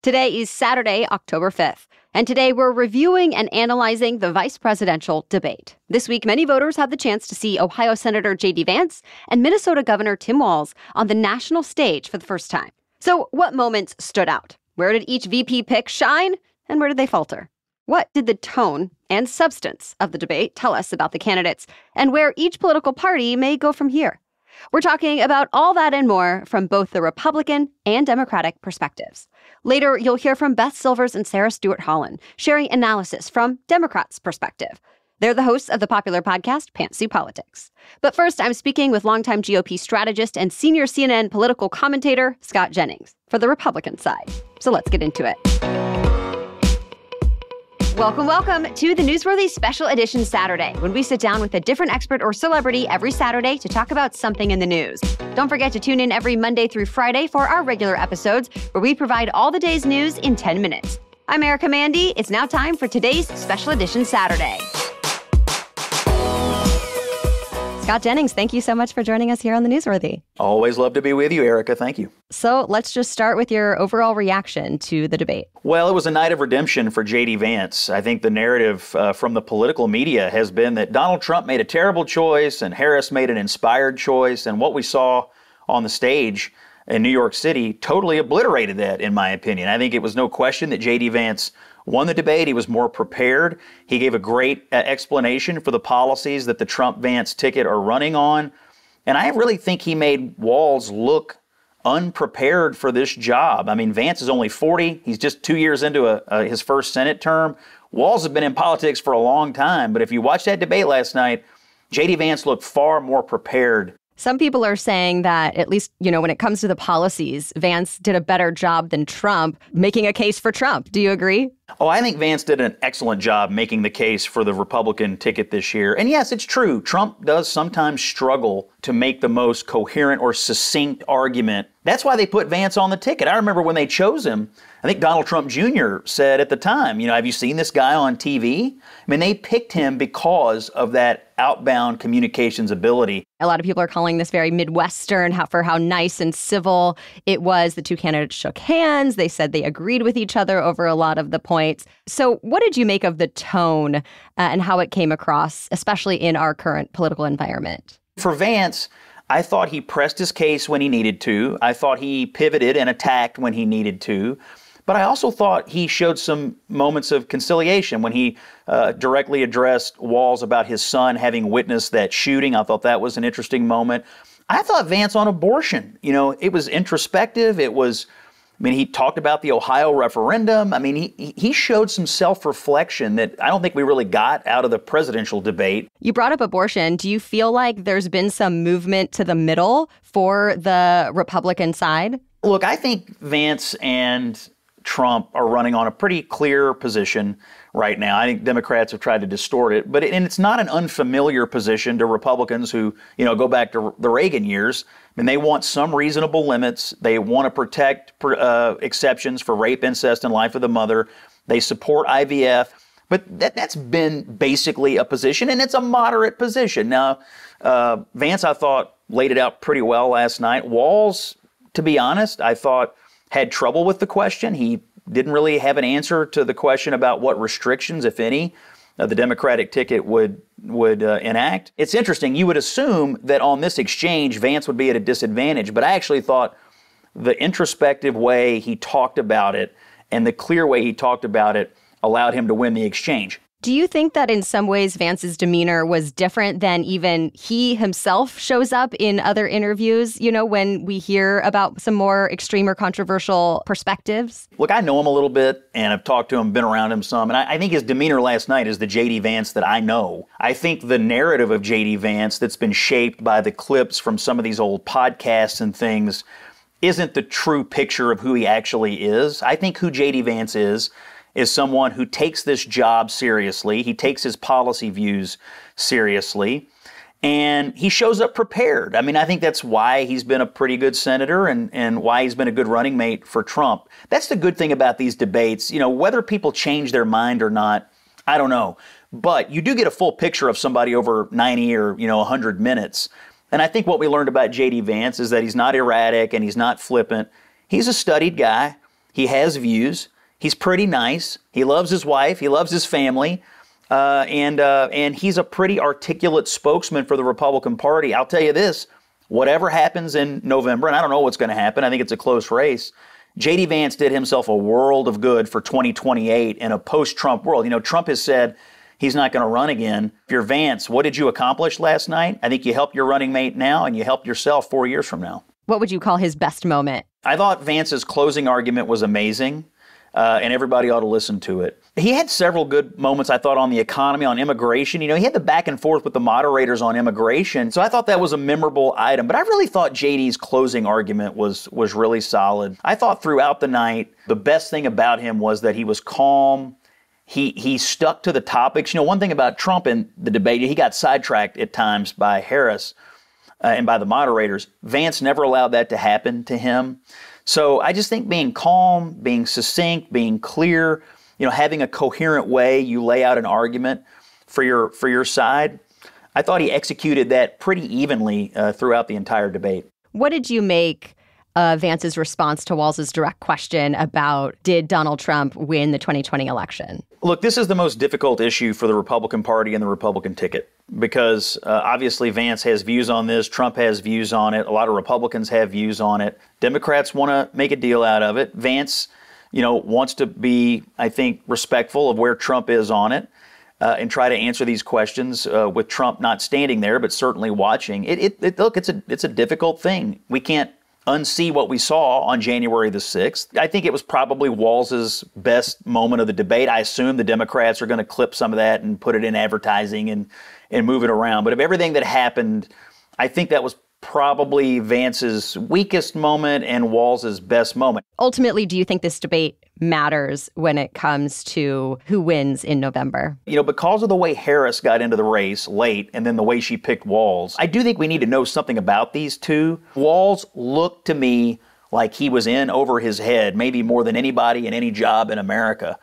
Today is Saturday, October 5th, and today we're reviewing and analyzing the vice presidential debate. This week, many voters had the chance to see Ohio Senator J.D. Vance and Minnesota Governor Tim Walz on the national stage for the first time. So what moments stood out? Where did each VP pick shine, and where did they falter? What did the tone and substance of the debate tell us about the candidates, and where each political party may go from here? We're talking about all that and more from both the Republican and Democratic perspectives. Later, you'll hear from Beth Silvers and Sarah Stewart Holland, sharing analysis from Democrats' perspective. They're the hosts of the popular podcast, Pantsuit Politics. But first, I'm speaking with longtime GOP strategist and senior CNN political commentator, Scott Jennings, for the Republican side. So let's get into it. Welcome to the Newsworthy Special Edition Saturday, when we sit down with a different expert or celebrity every Saturday to talk about something in the news. Don't forget to tune in every Monday through Friday for our regular episodes, where we provide all the day's news in 10 minutes. I'm Erica Mandy. It's now time for today's Special Edition Saturday. Scott Jennings, thank you so much for joining us here on the Newsworthy. Always love to be with you, Erica. Thank you. So let's just start with your overall reaction to the debate. Well, it was a night of redemption for J.D. Vance. I think the narrative from the political media has been that Donald Trump made a terrible choice and Harris made an inspired choice. And what we saw on the stage in New York City totally obliterated that, in my opinion. I think it was no question that J.D. Vance won the debate. He was more prepared. He gave a great explanation for the policies that the Trump-Vance ticket are running on. And I really think he made Walz look unprepared for this job. I mean, Vance is only 40. He's just 2 years into his first Senate term. Walz has been in politics for a long time. But if you watched that debate last night, J.D. Vance looked far more prepared. Some people are saying that, at least, when it comes to the policies, Vance did a better job than Trump making a case for Trump. Do you agree? Oh, I think Vance did an excellent job making the case for the Republican ticket this year. And yes, it's true. Trump does sometimes struggle to make the most coherent or succinct argument. That's why they put Vance on the ticket. I remember when they chose him, I think Donald Trump Jr. said at the time, have you seen this guy on TV? I mean, they picked him because of that outbound communications ability. A lot of people are calling this very Midwestern for how nice and civil it was. The two candidates shook hands. They said they agreed with each other over a lot of the points. So what did you make of the tone and how it came across, especially in our current political environment? For Vance, I thought he pressed his case when he needed to. I thought he pivoted and attacked when he needed to. But I also thought he showed some moments of conciliation when he directly addressed Walz about his son having witnessed that shooting. I thought that was an interesting moment. I thought Vance on abortion, it was introspective. He talked about the Ohio referendum. I mean, he showed some self-reflection that I don't think we really got out of the presidential debate. You brought up abortion. Do you feel like there's been some movement to the middle for the Republican side? Look, I think Vance and Trump are running on a pretty clear position right now. I think Democrats have tried to distort it, but it's not an unfamiliar position to Republicans who, go back to the Reagan years. I mean, they want some reasonable limits. They want to protect exceptions for rape, incest, and life of the mother. They support IVF, but that's been basically a position, and it's a moderate position. Now, Vance, I thought, laid it out pretty well last night. Walz, to be honest, I thought had trouble with the question. He didn't really have an answer to the question about what restrictions, if any, the Democratic ticket would enact. It's interesting. You would assume that on this exchange, Vance would be at a disadvantage, but I actually thought the introspective way he talked about it and the clear way he talked about it allowed him to win the exchange. Do you think that in some ways Vance's demeanor was different than even he himself shows up in other interviews, when we hear about some more extreme or controversial perspectives? Look, I know him a little bit and I've talked to him, been around him some, and I think his demeanor last night is the J.D. Vance that I know. I think the narrative of J.D. Vance that's been shaped by the clips from some of these old podcasts and things isn't the true picture of who he actually is. I think who J.D. Vance is someone who takes this job seriously. He takes his policy views seriously, and he shows up prepared. I mean, I think that's why he's been a pretty good senator and why he's been a good running mate for Trump. That's the good thing about these debates. Whether people change their mind or not, I don't know. But you do get a full picture of somebody over 90 or, 100 minutes. And I think what we learned about J.D. Vance is that he's not erratic and he's not flippant. He's a studied guy. He has views. He's pretty nice. He loves his wife. He loves his family. And he's a pretty articulate spokesman for the Republican Party. I'll tell you this, whatever happens in November, and I don't know what's going to happen, I think it's a close race, J.D. Vance did himself a world of good for 2028 in a post-Trump world. You know, Trump has said he's not going to run again. If you're Vance, what did you accomplish last night? I think you helped your running mate now, and you helped yourself 4 years from now. What would you call his best moment? I thought Vance's closing argument was amazing. And everybody ought to listen to it. He had several good moments, I thought, on the economy, on immigration. You know, he had the back and forth with the moderators on immigration. So I thought that was a memorable item. But I really thought JD's closing argument was really solid. I thought throughout the night, the best thing about him was that he was calm. He stuck to the topics. You know, one thing about Trump in the debate, he got sidetracked at times by Harris and by the moderators. Vance never allowed that to happen to him. So I just think being calm, being succinct, being clear, you know, having a coherent way you lay out an argument for your side, I thought he executed that pretty evenly throughout the entire debate. What did you make of Vance's response to Walz's direct question about did Donald Trump win the 2020 election? Look, this is the most difficult issue for the Republican Party and the Republican ticket because obviously Vance has views on this. Trump has views on it. A lot of Republicans have views on it. Democrats want to make a deal out of it. Vance, you know, wants to be, I think, respectful of where Trump is on it and try to answer these questions with Trump not standing there, but certainly watching. Look, it's a difficult thing. We can't unsee what we saw on January the 6th. I think it was probably Walz's best moment of the debate. I assume the Democrats are going to clip some of that and put it in advertising and move it around. But of everything that happened, I think that was probably Vance's weakest moment and Walz's best moment. Ultimately, do you think this debate matters when it comes to who wins in November? You know, because of the way Harris got into the race late and then the way she picked Walz, I do think we need to know something about these two. Walz looked to me like he was in over his head, maybe more than anybody in any job in America.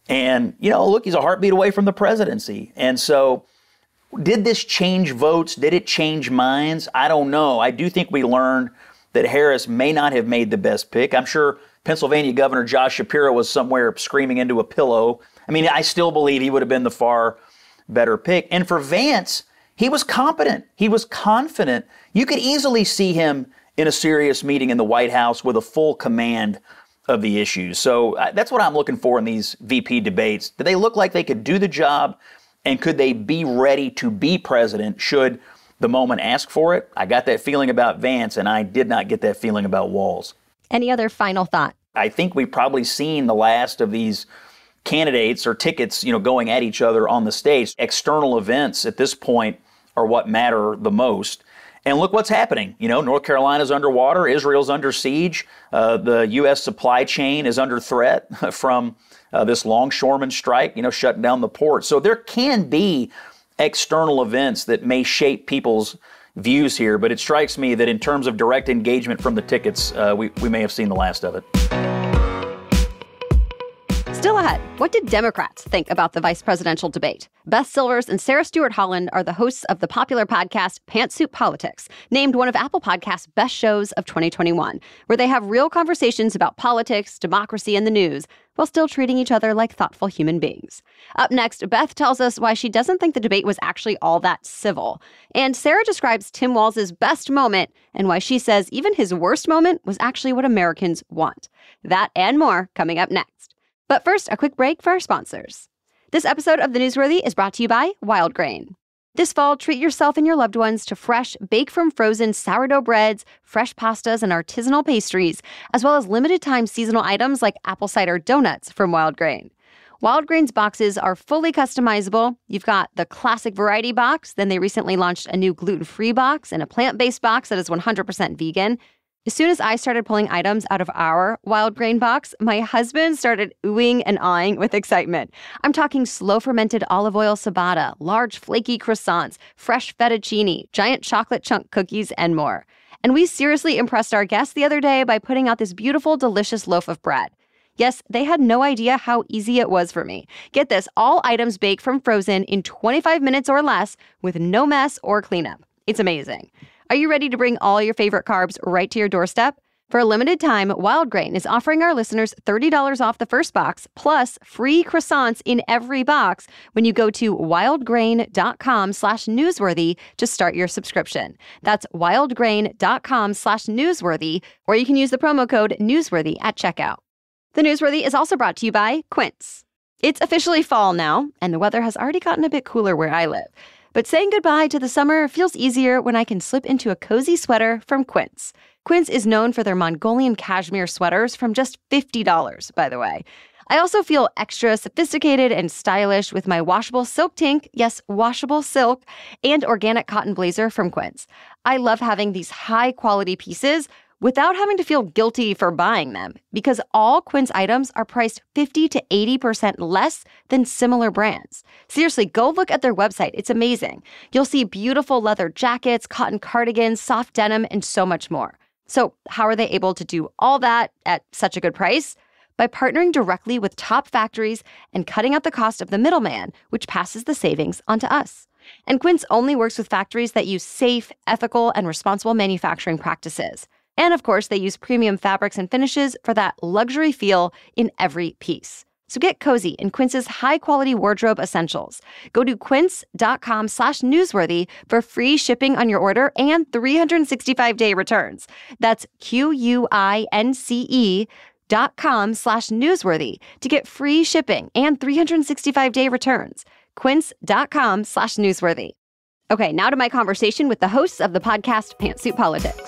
And, you know, look, he's a heartbeat away from the presidency. And so did this change votes? Did it change minds? I don't know. I do think we learned that Harris may not have made the best pick. I'm sure Pennsylvania Governor Josh Shapiro was somewhere screaming into a pillow. I mean, I still believe he would have been the far better pick. And for Vance, he was competent. He was confident. You could easily see him in a serious meeting in the White House with a full command of the issues. So that's what I'm looking for in these VP debates. Do they look like they could do the job? And could they be ready to be president should the moment ask for it? I got that feeling about Vance, and I did not get that feeling about Walz. Any other final thought? I think we've probably seen the last of these candidates or tickets, you know, going at each other on the stage. External events at this point are what matter the most. And look what's happening. You know, North Carolina's underwater. Israel's under siege. The U.S. supply chain is under threat from this longshoreman strike, you know, shutting down the port. So there can be external events that may shape people's views here. But it strikes me that in terms of direct engagement from the tickets, we may have seen the last of it. Still ahead, what did Democrats think about the vice presidential debate? Beth Silvers and Sarah Stewart Holland are the hosts of the popular podcast Pantsuit Politics, named one of Apple Podcasts' best shows of 2021, where they have real conversations about politics, democracy, and the news, while still treating each other like thoughtful human beings. Up next, Beth tells us why she doesn't think the debate was actually all that civil. And Sarah describes Tim Walz's best moment and why she says even his worst moment was actually what Americans want. That and more coming up next. But first, a quick break for our sponsors. This episode of The Newsworthy is brought to you by Wildgrain. This fall, treat yourself and your loved ones to fresh, bake-from-frozen sourdough breads, fresh pastas, and artisanal pastries, as well as limited-time seasonal items like apple cider donuts from Wildgrain. Wildgrain's boxes are fully customizable. You've got the classic variety box, then they recently launched a new gluten-free box and a plant-based box that is 100% vegan. As soon as I started pulling items out of our Wildgrain box, my husband started oohing and awing with excitement. I'm talking slow-fermented olive oil ciabatta, large flaky croissants, fresh fettuccine, giant chocolate chunk cookies, and more. And we seriously impressed our guests the other day by putting out this beautiful, delicious loaf of bread. Yes, they had no idea how easy it was for me. Get this, all items baked from frozen in 25 minutes or less with no mess or cleanup. It's amazing. Are you ready to bring all your favorite carbs right to your doorstep? For a limited time, Wildgrain is offering our listeners $30 off the first box, plus free croissants in every box when you go to wildgrain.com/newsworthy to start your subscription. That's wildgrain.com/newsworthy, or you can use the promo code newsworthy at checkout. The Newsworthy is also brought to you by Quince. It's officially fall now, and the weather has already gotten a bit cooler where I live. But saying goodbye to the summer feels easier when I can slip into a cozy sweater from Quince. Quince is known for their Mongolian cashmere sweaters from just $50, by the way. I also feel extra sophisticated and stylish with my washable silk tank, yes, washable silk, and organic cotton blazer from Quince. I love having these high-quality pieces without having to feel guilty for buying them, because all Quince items are priced 50 to 80% less than similar brands. Seriously, go look at their website. It's amazing. You'll see beautiful leather jackets, cotton cardigans, soft denim, and so much more. So how are they able to do all that at such a good price? By partnering directly with top factories and cutting out the cost of the middleman, which passes the savings onto us. And Quince only works with factories that use safe, ethical, and responsible manufacturing practices. And of course, they use premium fabrics and finishes for that luxury feel in every piece. So get cozy in Quince's high-quality wardrobe essentials. Go to quince.com/newsworthy for free shipping on your order and 365-day returns. That's QUINCE.com/newsworthy to get free shipping and 365-day returns. Quince.com/newsworthy. Okay, now to my conversation with the hosts of the podcast Pantsuit Politics.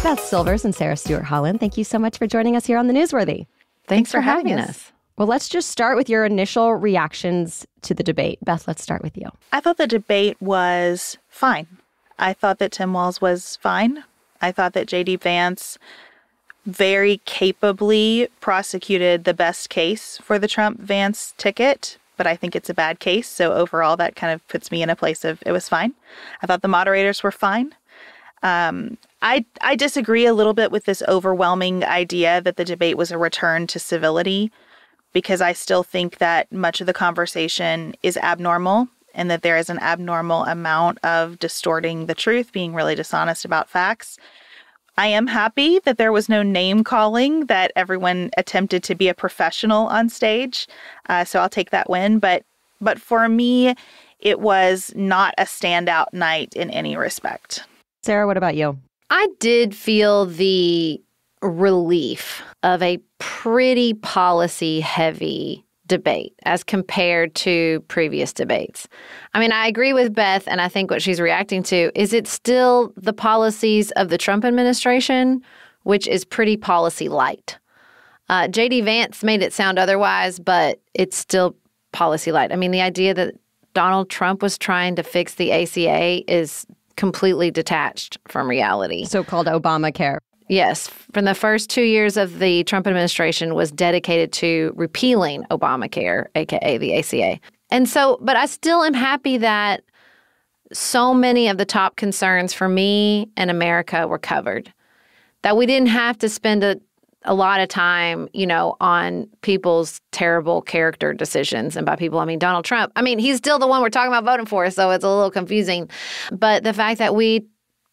Beth Silvers and Sarah Stewart Holland, thank you so much for joining us here on the Newsworthy. Thanks for having us. Well, let's just start with your initial reactions to the debate. Beth, let's start with you. I thought the debate was fine. I thought that Tim Walz was fine. I thought that J.D. Vance very capably prosecuted the best case for the Trump-Vance ticket, but I think it's a bad case. So overall, that kind of puts me in a place of it was fine. I thought the moderators were fine. I disagree a little bit with this overwhelming idea that the debate was a return to civility, because I still think that much of the conversation is abnormal and that there is an abnormal amount of distorting the truth, being really dishonest about facts. I am happy that there was no name calling, that everyone attempted to be a professional on stage. So I'll take that win. But for me, it was not a standout night in any respect. Sarah, what about you? I did feel the relief of a pretty policy-heavy debate as compared to previous debates. I mean, I agree with Beth, and I think what she's reacting to is it's still the policies of the Trump administration, which is pretty policy light. J.D. Vance made it sound otherwise, but it's still policy light. I mean, the idea that Donald Trump was trying to fix the ACA is completely detached from reality. So-called Obamacare. Yes. From the first 2 years of the Trump administration was dedicated to repealing Obamacare, aka the ACA. And so, but I still am happy that so many of the top concerns for me and America were covered. That we didn't have to spend a lot of time, on people's terrible character decisions. And by people, I mean Donald Trump. I mean, he's still the one we're talking about voting for, so it's a little confusing. But the fact that we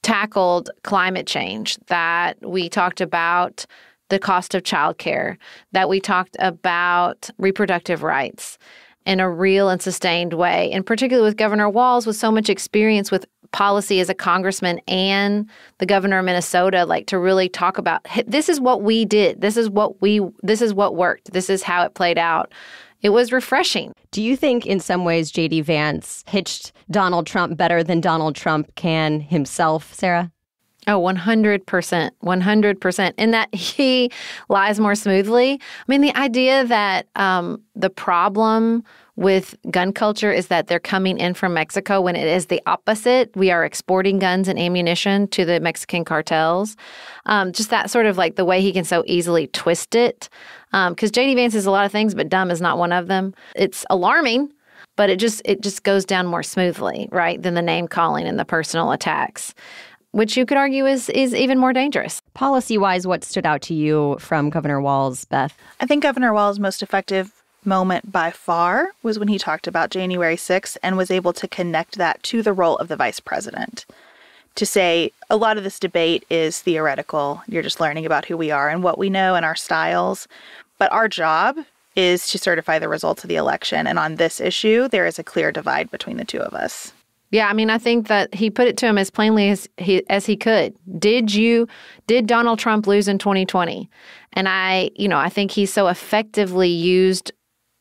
tackled climate change, that we talked about the cost of childcare, that we talked about reproductive rights in a real and sustained way, and particularly with Governor Walz with so much experience with policy as a congressman and the governor of Minnesota, like to really talk about this is what we did. This is what worked. This is how it played out. It was refreshing. Do you think in some ways J.D. Vance pitched Donald Trump better than Donald Trump can himself, Sarah? Oh, 100%. 100%. In that he lies more smoothly. I mean, the idea that the problem with gun culture is that they're coming in from Mexico when it is the opposite. We are exporting guns and ammunition to the Mexican cartels. Just that sort of like the way he can so easily twist it. Because J.D. Vance is a lot of things, but dumb is not one of them. It's alarming, but it just goes down more smoothly, right, than the name calling and the personal attacks, which you could argue is even more dangerous. Policy-wise, what stood out to you from Governor Walz, Beth? I think Governor Walz's most effective moment by far was when he talked about January 6th and was able to connect that to the role of the vice president. to say a lot of this debate is theoretical. You're just learning about who we are and what we know and our styles. But our job is to certify the results of the election. And on this issue, there is a clear divide between the two of us. Yeah, I mean, I think that he put it to him as plainly as he could. Did Donald Trump lose in 2020? And I think he so effectively used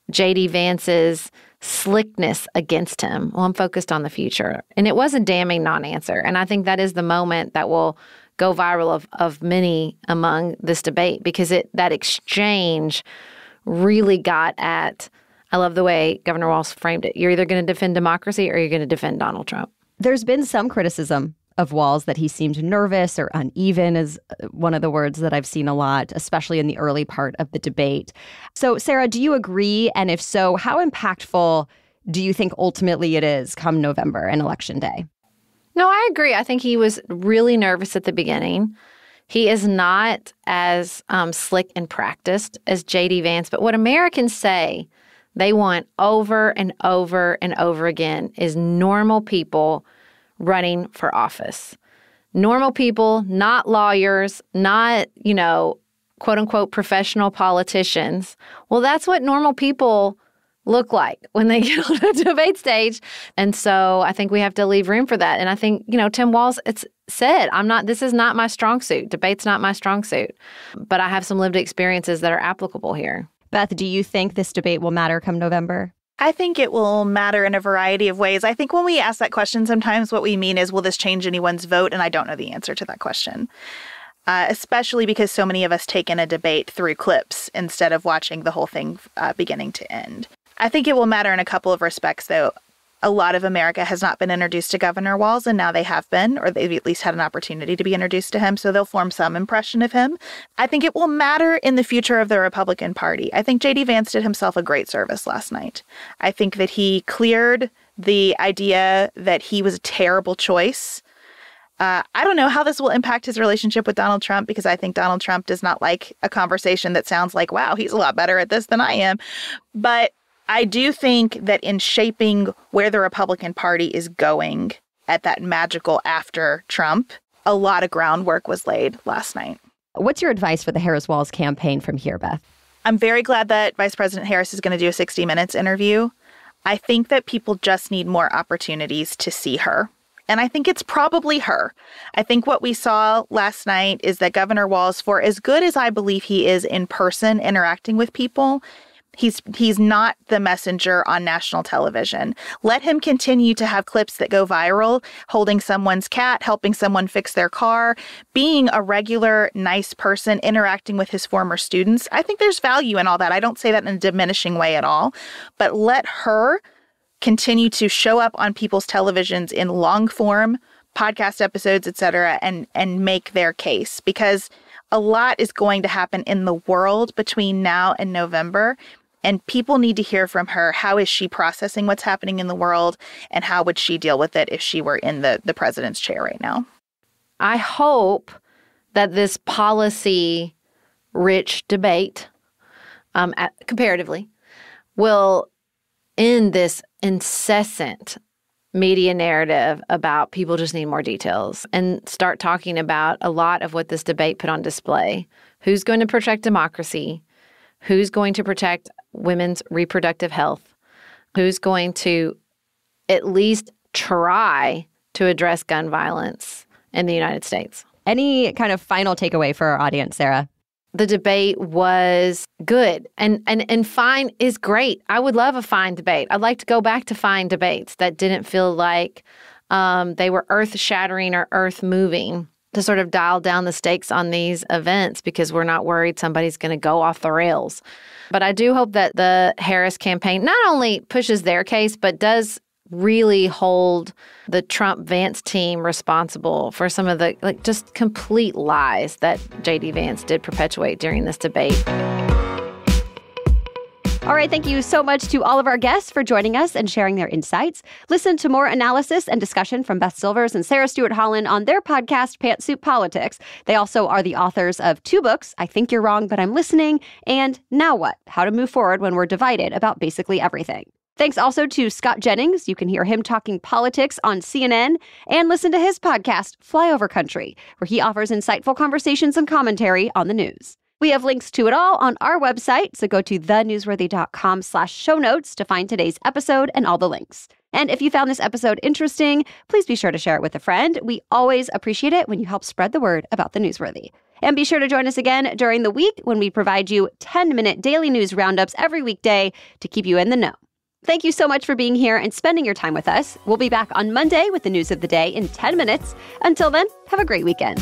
J.D. Vance's slickness against him. Well, I'm focused on the future. And it was a damning non-answer. And I think that is the moment that will go viral of many among this debate, because that exchange really got at, I love the way Governor Walz framed it. You're either going to defend democracy or you're going to defend Donald Trump. There's been some criticism of Walz that he seemed nervous or uneven is one of the words that I've seen a lot, especially in the early part of the debate. So, Sarah, do you agree? And if so, how impactful do you think ultimately it is come November and Election Day? No, I agree. I think he was really nervous at the beginning. He is not as slick and practiced as J.D. Vance. But what Americans say they want over and over and over again is normal people running for office. Normal people, not lawyers, not, quote unquote, professional politicians. Well, that's what normal people look like when they get on a debate stage. And so I think we have to leave room for that. And I think, Tim Walz, said, this is not my strong suit. Debate's not my strong suit. But I have some lived experiences that are applicable here. Beth, do you think this debate will matter come November? I think it will matter in a variety of ways. I think when we ask that question, sometimes what we mean is, will this change anyone's vote? And I don't know the answer to that question, especially because so many of us take in a debate through clips instead of watching the whole thing beginning to end. I think it will matter in a couple of respects, though. A lot of America has not been introduced to Governor Walz, and now they have been, or they've at least had an opportunity to be introduced to him, so they'll form some impression of him. I think it will matter in the future of the Republican Party. I think J.D. Vance did himself a great service last night. I think that he cleared the idea that he was a terrible choice. I don't know how this will impact his relationship with Donald Trump, because I think Donald Trump does not like a conversation that sounds like, wow, he's a lot better at this than I am. But I do think that in shaping where the Republican Party is going at that magical after Trump, a lot of groundwork was laid last night. What's your advice for the Harris-Walz campaign from here, Beth? I'm very glad that Vice President Harris is going to do a 60 Minutes interview. I think that people just need more opportunities to see her. And I think it's probably her. I think what we saw last night is that Governor Walz, for as good as I believe he is in person interacting with people, He's not the messenger on national television. Let him continue to have clips that go viral, holding someone's cat, helping someone fix their car, being a regular, nice person, interacting with his former students. I think there's value in all that. I don't say that in a diminishing way at all. But let her continue to show up on people's televisions in long form, podcast episodes, et cetera, and make their case. Because a lot is going to happen in the world between now and November. And people need to hear from her. How is she processing what's happening in the world? And how would she deal with it if she were in the president's chair right now? I hope that this policy-rich debate, comparatively, will end this incessant media narrative about people just need more details and start talking about a lot of what this debate put on display. Who's going to protect democracy? Who's going to protect women's reproductive health? Who's going to at least try to address gun violence in the United States? Any kind of final takeaway for our audience, Sarah? The debate was good, and fine is great. I would love a fine debate. I'd like to go back to fine debates that didn't feel like they were earth-shattering or earth-moving, to sort of dial down the stakes on these events because we're not worried somebody's going to go off the rails. But I do hope that the Harris campaign not only pushes their case, but does really hold the Trump-Vance team responsible for some of the just complete lies that J.D. Vance did perpetuate during this debate. All right, thank you so much to all of our guests for joining us and sharing their insights. Listen to more analysis and discussion from Beth Silvers and Sarah Stewart Holland on their podcast, Pantsuit Politics. They also are the authors of 2 books, I Think You're Wrong, But I'm Listening, and Now What? How to Move Forward When We're Divided About Basically Everything. Thanks also to Scott Jennings. You can hear him talking politics on CNN and listen to his podcast, Flyover Country, where he offers insightful conversations and commentary on the news. We have links to it all on our website, so go to thenewsworthy.com/show notes to find today's episode and all the links. And if you found this episode interesting, please be sure to share it with a friend. We always appreciate it when you help spread the word about The Newsworthy. And be sure to join us again during the week when we provide you 10-minute daily news roundups every weekday to keep you in the know. Thank you so much for being here and spending your time with us. We'll be back on Monday with the news of the day in 10 minutes. Until then, have a great weekend.